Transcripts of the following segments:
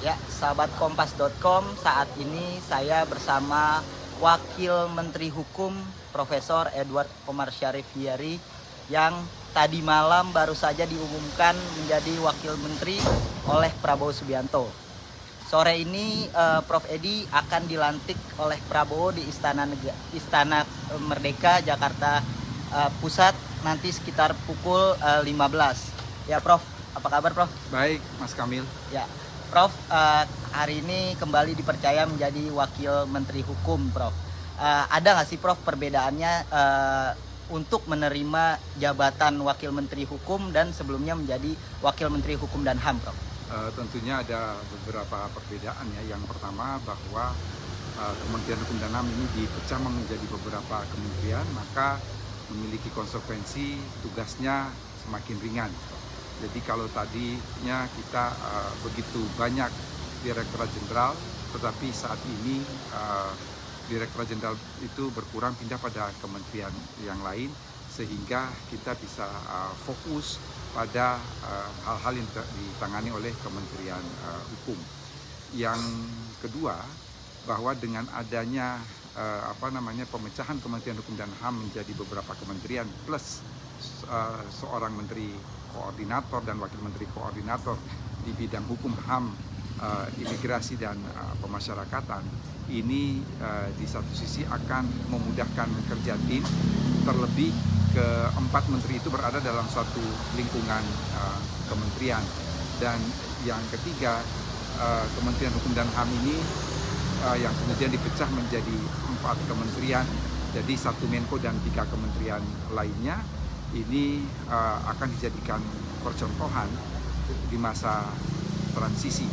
Ya, sahabat kompas.com, saat ini saya bersama Wakil Menteri Hukum Profesor Edward Omar Syarif Hiyari yang tadi malam baru saja diumumkan menjadi Wakil Menteri oleh Prabowo Subianto. Sore ini Prof. Edi akan dilantik oleh Prabowo di Istana Merdeka Jakarta Pusat nanti sekitar pukul 15. Ya Prof, apa kabar Prof? Baik, Mas Kamil. Ya, Prof, hari ini kembali dipercaya menjadi Wakil Menteri Hukum, Prof. Ada nggak sih, Prof, perbedaannya untuk menerima jabatan Wakil Menteri Hukum dan sebelumnya menjadi Wakil Menteri Hukum dan HAM, Prof? Tentunya ada beberapa perbedaan ya. Yang pertama bahwa Kementerian Hukum dan HAM ini dipecah menjadi beberapa kementerian, maka memiliki konsekuensi tugasnya semakin ringan. Jadi kalau tadinya kita begitu banyak Direktorat Jenderal, tetapi saat ini Direktorat Jenderal itu berkurang pindah pada kementerian yang lain, sehingga kita bisa fokus pada hal-hal yang ditangani oleh Kementerian Hukum. Yang kedua, bahwa dengan adanya pemecahan Kementerian Hukum dan HAM menjadi beberapa kementerian plus seorang menteri koordinator dan wakil menteri koordinator di bidang hukum, HAM, imigrasi dan pemasyarakatan, ini di satu sisi akan memudahkan kerja tim, terlebih keempat menteri itu berada dalam suatu lingkungan kementerian. Dan yang ketiga, Kementerian Hukum dan HAM ini yang kemudian dipecah menjadi 4 kementerian, jadi 1 Menko dan 3 kementerian lainnya, ini akan dijadikan percontohan di masa transisi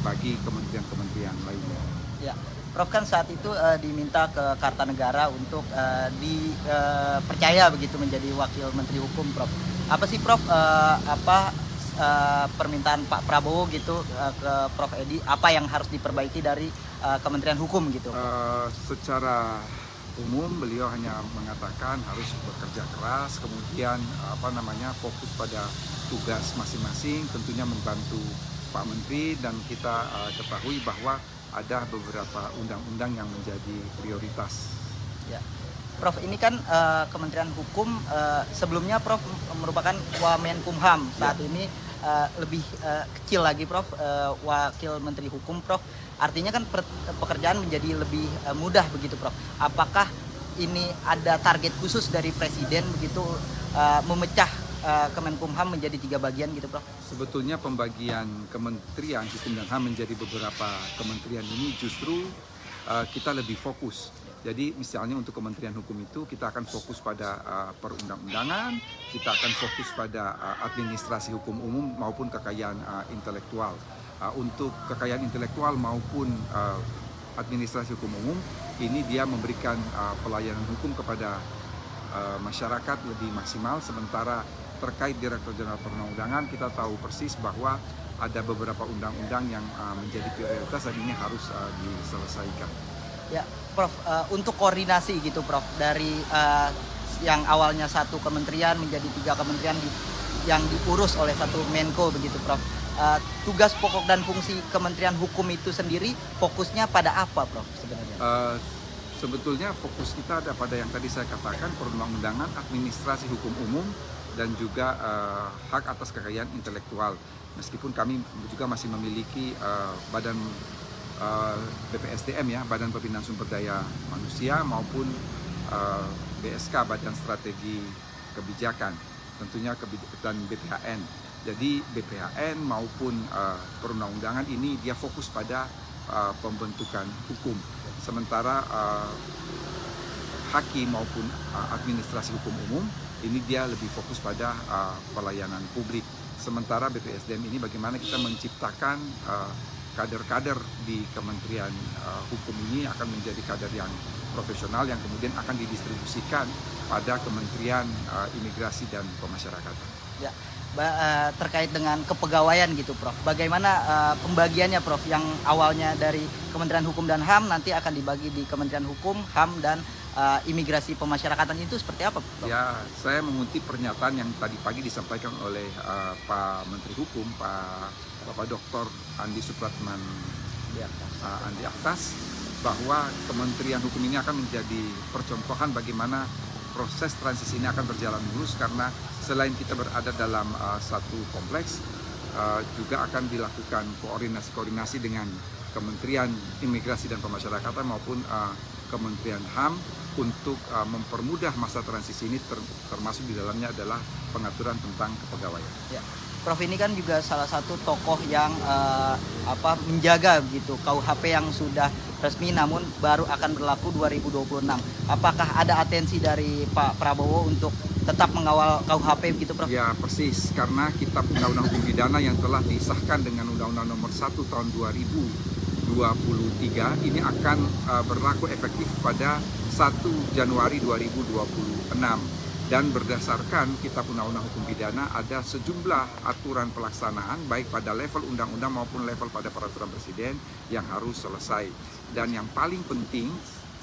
bagi kementerian-kementerian lainnya. Ya, Prof, kan saat itu diminta ke Kartanegara untuk dipercaya begitu menjadi Wakil Menteri Hukum, Prof. Apa sih, Prof, permintaan Pak Prabowo gitu ke Prof Edi, apa yang harus diperbaiki dari Kementerian Hukum gitu? Secara umum beliau hanya mengatakan harus bekerja keras, kemudian fokus pada tugas masing-masing, tentunya membantu Pak Menteri, dan kita ketahui bahwa ada beberapa undang-undang yang menjadi prioritas. Ya, Prof, ini kan Kementerian Hukum sebelumnya Prof merupakan Wamenkumham, saat ini lebih kecil lagi, Prof, Wakil Menteri Hukum, Prof. Artinya kan pekerjaan menjadi lebih mudah begitu, Prof. Apakah ini ada target khusus dari Presiden begitu memecah Kemenkumham menjadi 3 bagian gitu, Prof? Sebetulnya pembagian Kementerian Hukum dan HAM menjadi beberapa kementerian ini justru kita lebih fokus. Jadi misalnya untuk Kementerian Hukum itu kita akan fokus pada perundang-undangan, kita akan fokus pada administrasi hukum umum maupun kekayaan intelektual. Untuk kekayaan intelektual maupun administrasi hukum umum, ini dia memberikan pelayanan hukum kepada masyarakat lebih maksimal. Sementara terkait Direktur Jenderal Perundang-undangan, kita tahu persis bahwa ada beberapa undang-undang yang menjadi prioritas dan ini harus diselesaikan. Ya, Prof, untuk koordinasi gitu, Prof, dari yang awalnya 1 kementerian menjadi 3 kementerian yang diurus oleh 1 Menko begitu, Prof. Tugas pokok dan fungsi Kementerian Hukum itu sendiri fokusnya pada apa, Prof, sebenarnya? Sebetulnya fokus kita ada pada yang tadi saya katakan, perundang-undangan, administrasi hukum umum, dan juga hak atas kekayaan intelektual. Meskipun kami juga masih memiliki badan BPSDM ya, Badan Pembinaan Sumber Daya Manusia, maupun BSK, Badan Strategi Kebijakan, tentunya dan BPHN. Jadi BPHN maupun perundang-undangan ini dia fokus pada pembentukan hukum. Sementara hakim maupun administrasi hukum umum ini dia lebih fokus pada pelayanan publik. Sementara BPSDM ini bagaimana kita menciptakan kader-kader di Kementerian Hukum ini akan menjadi kader yang profesional yang kemudian akan didistribusikan pada Kementerian Imigrasi dan Pemasyarakatan. Ya, terkait dengan kepegawaian gitu, Prof. Bagaimana pembagiannya, Prof? Yang awalnya dari Kementerian Hukum dan HAM nanti akan dibagi di Kementerian Hukum, HAM, dan Imigrasi Pemasyarakatan itu seperti apa, Prof? Ya, saya mengutip pernyataan yang tadi pagi disampaikan oleh Pak Menteri Hukum, Pak Bapak Dr. Andi Supratman Di atas. Andi Aktas, bahwa Kementerian Hukum ini akan menjadi percontohan bagaimana proses transisi ini akan berjalan mulus, karena selain kita berada dalam satu kompleks, juga akan dilakukan koordinasi dengan Kementerian Imigrasi dan Pemasyarakatan maupun Kementerian HAM untuk mempermudah masa transisi ini, termasuk di dalamnya adalah pengaturan tentang kepegawaian. Ya. Prof, ini kan juga salah satu tokoh yang menjaga gitu KUHP yang sudah resmi namun baru akan berlaku 2026. Apakah ada atensi dari Pak Prabowo untuk tetap mengawal KUHP begitu, Prof? Ya, persis, karena Kitab Undang-Undang Hukum Pidana yang telah disahkan dengan Undang-Undang Nomor 1 Tahun 2023 ini akan berlaku efektif pada 1 Januari 2026. Dan berdasarkan Kitab Undang-Undang Hukum Pidana ada sejumlah aturan pelaksanaan baik pada level undang-undang maupun level pada peraturan presiden yang harus selesai. Dan yang paling penting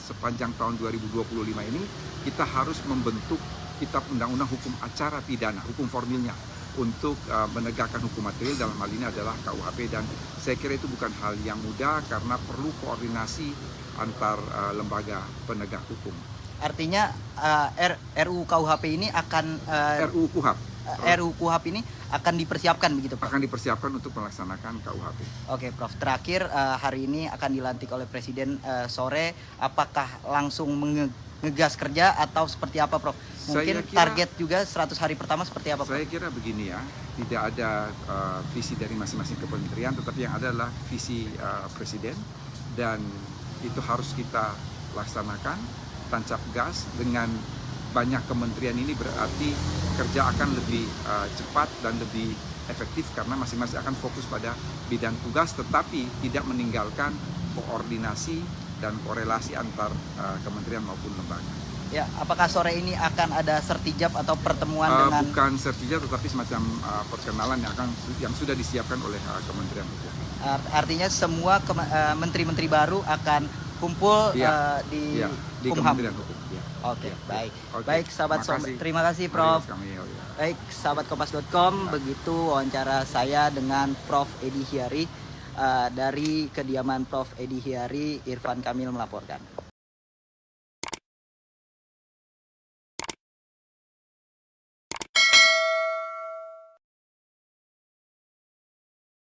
sepanjang tahun 2025 ini kita harus membentuk Kitab Undang-Undang Hukum Acara Pidana, hukum formilnya, untuk menegakkan hukum material, dalam hal ini adalah KUHP. Dan saya kira itu bukan hal yang mudah karena perlu koordinasi antar lembaga penegak hukum. Artinya RUU KUHP ini akan RUU KUHP. RUU KUHP ini akan dipersiapkan begitu, Prof? Akan dipersiapkan untuk melaksanakan KUHP. Oke, Prof. Terakhir, hari ini akan dilantik oleh Presiden sore. Apakah langsung ngegas kerja atau seperti apa, Prof? Mungkin target juga 100 hari pertama seperti apa, Prof? Saya kira begini ya, tidak ada visi dari masing-masing kementerian, tetapi yang ada adalah visi Presiden, dan itu harus kita laksanakan tancap gas. Dengan banyak kementerian ini berarti kerja akan lebih cepat dan lebih efektif karena masing-masing akan fokus pada bidang tugas, tetapi tidak meninggalkan koordinasi dan korelasi antar kementerian maupun lembaga. Ya, apakah sore ini akan ada sertijab atau pertemuan dengan... Bukan sertijab, tetapi semacam perkenalan yang sudah disiapkan oleh Kementerian Hukum. Artinya semua menteri-menteri baru akan kumpul di Kumham. Kementerian Hukum. Ya. Oke, Ya. baik. Oke. Baik, sahabat terima kasih, Prof. Baik, sahabat kompas.com, begitu wawancara saya dengan Prof. Edi Hyari dari kediaman Prof. Edi Hyari. Irfan Kamil melaporkan.